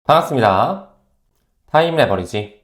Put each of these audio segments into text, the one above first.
반갑습니다. 타임 레버리지.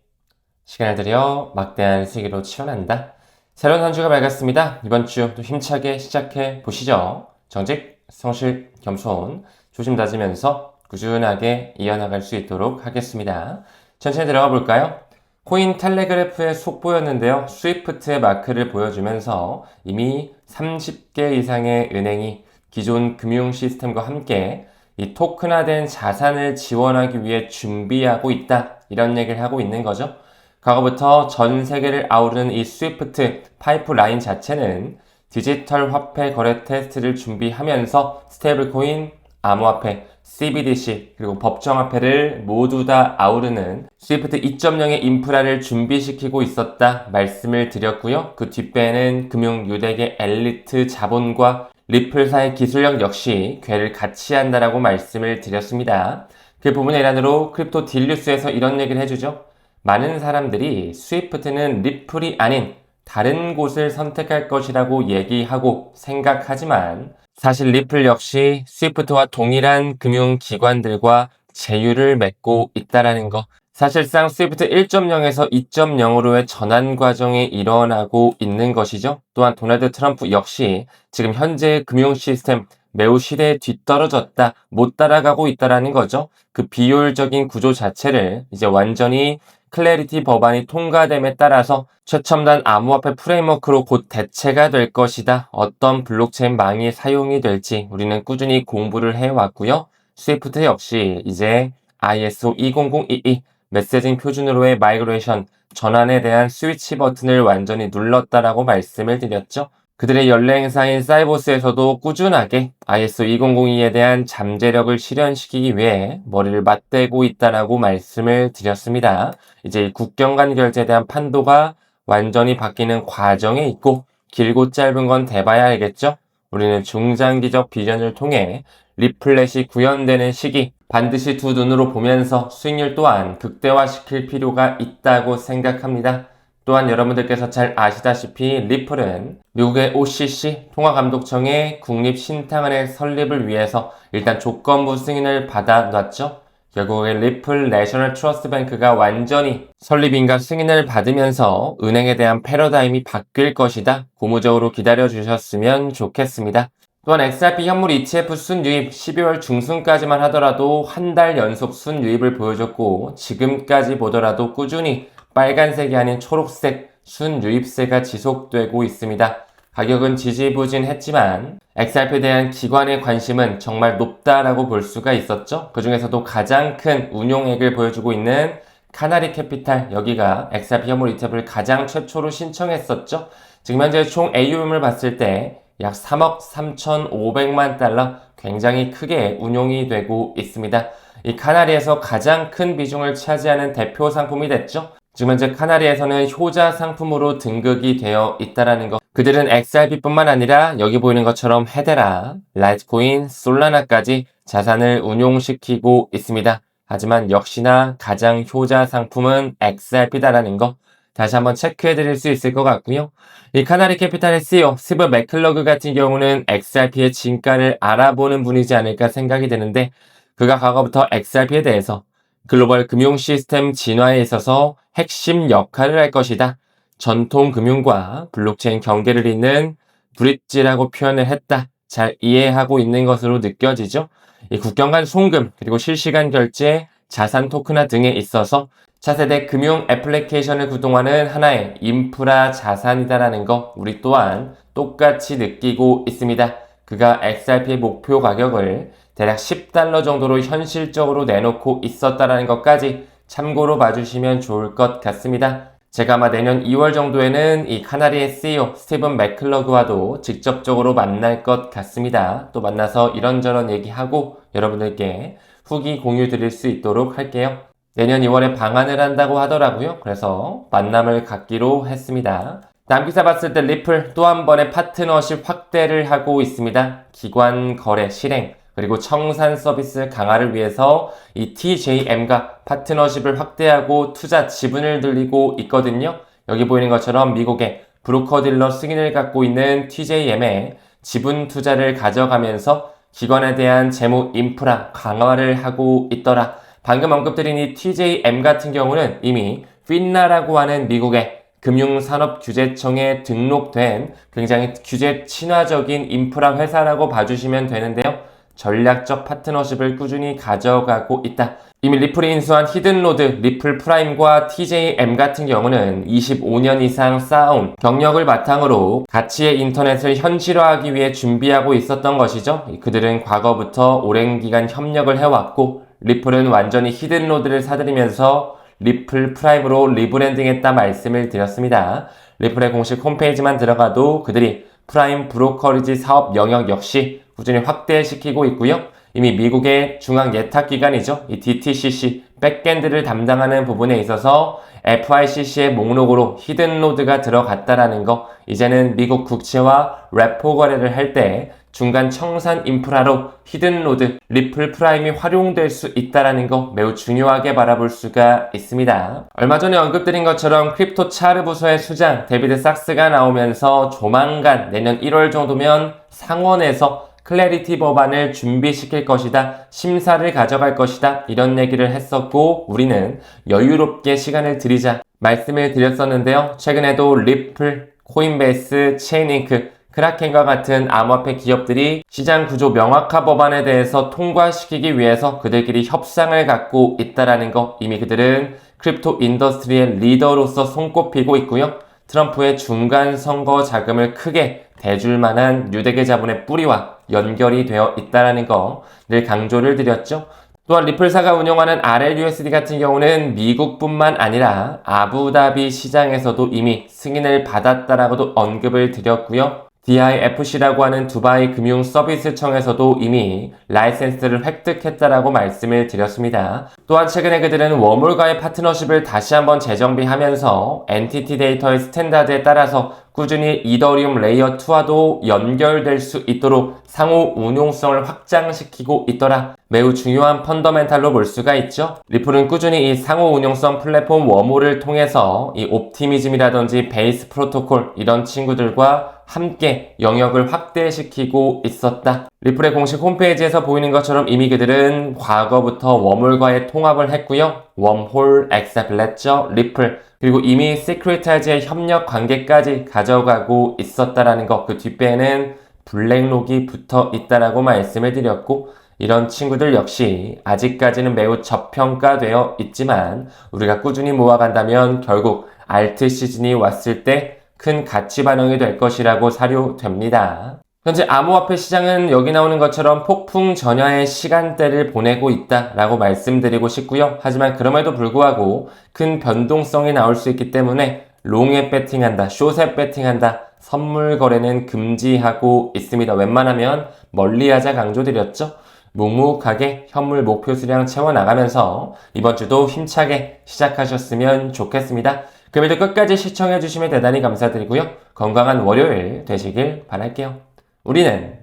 시간을 들여 막대한 세계로 치환한다. 새로운 한 주가 밝았습니다. 이번 주 또 힘차게 시작해 보시죠. 정직, 성실, 겸손, 조심 다지면서 꾸준하게 이어나갈 수 있도록 하겠습니다. 천천히 들어가 볼까요? 코인 텔레그래프의 속보였는데요. 스위프트의 마크를 보여주면서 이미 30개 이상의 은행이 기존 금융 시스템과 함께 이 토큰화된 자산을 지원하기 위해 준비하고 있다. 이런 얘기를 하고 있는 거죠. 과거부터 전 세계를 아우르는 이 스위프트 파이프라인 자체는 디지털 화폐 거래 테스트를 준비하면서 스테이블 코인, 암호화폐, CBDC, 그리고 법정화폐를 모두 다 아우르는 스위프트 2.0의 인프라를 준비시키고 있었다 말씀을 드렸고요. 그 뒷배에는 금융 유대계 엘리트 자본과 리플사의 기술력 역시 궤를 같이 한다라고 말씀을 드렸습니다. 그 부분의 일환으로 크립토 딜뉴스에서 이런 얘기를 해주죠. 많은 사람들이 스위프트는 리플이 아닌 다른 곳을 선택할 것이라고 얘기하고 생각하지만 사실 리플 역시 스위프트와 동일한 금융기관들과 제휴를 맺고 있다라는 거. 사실상 스위프트 1.0에서 2.0으로의 전환 과정이 일어나고 있는 것이죠. 또한 도널드 트럼프 역시 지금 현재의 금융 시스템 매우 시대에 뒤떨어졌다, 못 따라가고 있다라는 거죠. 그 비효율적인 구조 자체를 이제 완전히 클래리티 법안이 통과됨에 따라서 최첨단 암호화폐 프레임워크로 곧 대체가 될 것이다. 어떤 블록체인 망이 사용이 될지 우리는 꾸준히 공부를 해왔고요. 스위프트 역시 이제 ISO 20022 메시징 표준으로의 마이그레이션 전환에 대한 스위치 버튼을 완전히 눌렀다라고 말씀을 드렸죠. 그들의 연례 행사인 사이버스에서도 꾸준하게 ISO 2002에 대한 잠재력을 실현시키기 위해 머리를 맞대고 있다라고 말씀을 드렸습니다. 이제 국경 간 결제에 대한 판도가 완전히 바뀌는 과정에 있고 길고 짧은 건 대봐야 알겠죠? 우리는 중장기적 비전을 통해 리플렛이 구현되는 시기 반드시 두 눈으로 보면서 수익률 또한 극대화시킬 필요가 있다고 생각합니다. 또한 여러분들께서 잘 아시다시피 리플은 미국의 OCC 통화감독청의 국립신탁은행 설립을 위해서 일단 조건부 승인을 받아놨죠. 결국에 리플 내셔널 트러스트 뱅크가 완전히 설립인가 승인을 받으면서 은행에 대한 패러다임이 바뀔 것이다. 고무적으로 기다려주셨으면 좋겠습니다. 또한 XRP 현물 ETF 순유입 12월 중순까지만 하더라도 한 달 연속 순유입을 보여줬고 지금까지 보더라도 꾸준히 빨간색이 아닌 초록색 순유입세가 지속되고 있습니다. 가격은 지지부진했지만 XRP에 대한 기관의 관심은 정말 높다라고 볼 수가 있었죠. 그 중에서도 가장 큰 운용액을 보여주고 있는 카나리 캐피탈, 여기가 XRP 현물 ETF를 가장 최초로 신청했었죠. 지금 현재 총 AUM을 봤을 때 약 3억 3,500만 달러, 굉장히 크게 운용이 되고 있습니다. 이 카나리에서 가장 큰 비중을 차지하는 대표 상품이 됐죠. 지금 현재 카나리에서는 효자 상품으로 등극이 되어 있다라는 것. 그들은 XRP뿐만 아니라 여기 보이는 것처럼 헤데라, 라이트코인, 솔라나까지 자산을 운용시키고 있습니다. 하지만 역시나 가장 효자 상품은 XRP다라는 거 다시 한번 체크해 드릴 수 있을 것 같고요. 이 카나리 캐피탈의 CEO 스브 맥클러그 같은 경우는 XRP의 진가를 알아보는 분이지 않을까 생각이 되는데 그가 과거부터 XRP에 대해서 글로벌 금융 시스템 진화에 있어서 핵심 역할을 할 것이다. 전통 금융과 블록체인 경계를 잇는 브릿지라고 표현을 했다. 잘 이해하고 있는 것으로 느껴지죠. 이 국경 간 송금 그리고 실시간 결제, 자산 토큰화 등에 있어서 차세대 금융 애플리케이션을 구동하는 하나의 인프라 자산이다라는 거 우리 또한 똑같이 느끼고 있습니다. 그가 XRP의 목표 가격을 대략 10달러 정도로 현실적으로 내놓고 있었다라는 것까지 참고로 봐주시면 좋을 것 같습니다. 제가 아마 내년 2월 정도에는 이 카나리의 CEO 스티븐 맥클러그와도 직접적으로 만날 것 같습니다. 또 만나서 이런저런 얘기하고 여러분들께 후기 공유 드릴 수 있도록 할게요. 내년 2월에 방한을 한다고 하더라고요. 그래서 만남을 갖기로 했습니다. 다음 기사 봤을 때 리플 또 한 번의 파트너십 확대를 하고 있습니다. 기관 거래 실행 그리고 청산 서비스 강화를 위해서 이 TJM과 파트너십을 확대하고 투자 지분을 늘리고 있거든요. 여기 보이는 것처럼 미국의 브로커딜러 승인을 갖고 있는 TJM에 지분 투자를 가져가면서 기관에 대한 재무 인프라 강화를 하고 있더라. 방금 언급드린 이 TJM 같은 경우는 이미 FINRA라고 하는 미국의 금융산업규제청에 등록된 굉장히 규제 친화적인 인프라 회사라고 봐주시면 되는데요. 전략적 파트너십을 꾸준히 가져가고 있다. 이미 리플이 인수한 히든로드, 리플 프라임과 TJM 같은 경우는 25년 이상 쌓아온 경력을 바탕으로 가치의 인터넷을 현실화하기 위해 준비하고 있었던 것이죠. 그들은 과거부터 오랜 기간 협력을 해왔고 리플은 완전히 히든로드를 사들이면서 리플 프라임으로 리브랜딩했다 말씀을 드렸습니다. 리플의 공식 홈페이지만 들어가도 그들이 프라임 브로커리지 사업 영역 역시 꾸준히 확대시키고 있고요. 이미 미국의 중앙 예탁기관이죠. 이 DTCC 백엔드를 담당하는 부분에 있어서 FICC의 목록으로 히든로드가 들어갔다라는 거, 이제는 미국 국채와 레포 거래를 할 때 중간 청산 인프라로 히든로드, 리플 프라임이 활용될 수 있다라는 거 매우 중요하게 바라볼 수가 있습니다. 얼마 전에 언급드린 것처럼 크립토 차르 부서의 수장 데비드 sak스가 나오면서 조만간 내년 1월 정도면 상원에서 클래리티 법안을 준비시킬 것이다. 심사를 가져갈 것이다. 이런 얘기를 했었고 우리는 여유롭게 시간을 들이자 말씀을 드렸었는데요. 최근에도 리플, 코인베이스, 체인링크, 크라켄과 같은 암호화폐 기업들이 시장 구조 명확화 법안에 대해서 통과시키기 위해서 그들끼리 협상을 갖고 있다라는 거, 이미 그들은 크립토 인더스트리의 리더로서 손꼽히고 있고요. 트럼프의 중간 선거 자금을 크게 대줄 만한 유대계 자본의 뿌리와 연결이 되어 있다는 거 늘 강조를 드렸죠. 또한 리플사가 운영하는 RLUSD 같은 경우는 미국뿐만 아니라 아부다비 시장에서도 이미 승인을 받았다라고도 언급을 드렸고요. DIFC라고 하는 두바이 금융 서비스청에서도 이미 라이센스를 획득했다라고 말씀을 드렸습니다. 또한 최근에 그들은 웜홀과의 파트너십을 다시 한번 재정비하면서 엔티티 데이터의 스탠다드에 따라서 꾸준히 이더리움 레이어 2와도 연결될 수 있도록 상호 운용성을 확장시키고 있더라. 매우 중요한 펀더멘탈로 볼 수가 있죠. 리플은 꾸준히 이 상호 운용성 플랫폼 웜홀을 통해서 이 옵티미즘이라든지 베이스 프로토콜 이런 친구들과 함께 영역을 확대시키고 있었다. 리플의 공식 홈페이지에서 보이는 것처럼 이미 그들은 과거부터 웜홀과의 통합을 했고요. 웜홀, 엑사블레저, 리플, 그리고 이미 시크릿타즈의 협력 관계까지 가져가고 있었다라는 것, 그 뒷배에는 블랙록이 붙어 있다라고 말씀을 드렸고, 이런 친구들 역시 아직까지는 매우 저평가되어 있지만 우리가 꾸준히 모아간다면 결국 알트 시즌이 왔을 때 큰 가치 반영이 될 것이라고 사료됩니다. 현재 암호화폐 시장은 여기 나오는 것처럼 폭풍 전야의 시간대를 보내고 있다라고 말씀드리고 싶고요. 하지만 그럼에도 불구하고 큰 변동성이 나올 수 있기 때문에 롱에 배팅한다, 숏에 배팅한다, 선물 거래는 금지하고 있습니다. 웬만하면 멀리하자 강조드렸죠. 묵묵하게 현물 목표 수량 채워나가면서 이번 주도 힘차게 시작하셨으면 좋겠습니다. 금일도 끝까지 시청해주시면 대단히 감사드리고요. 건강한 월요일 되시길 바랄게요. 우리는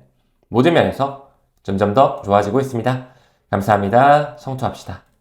모든 면에서 점점 더 좋아지고 있습니다. 감사합니다. 성투합시다.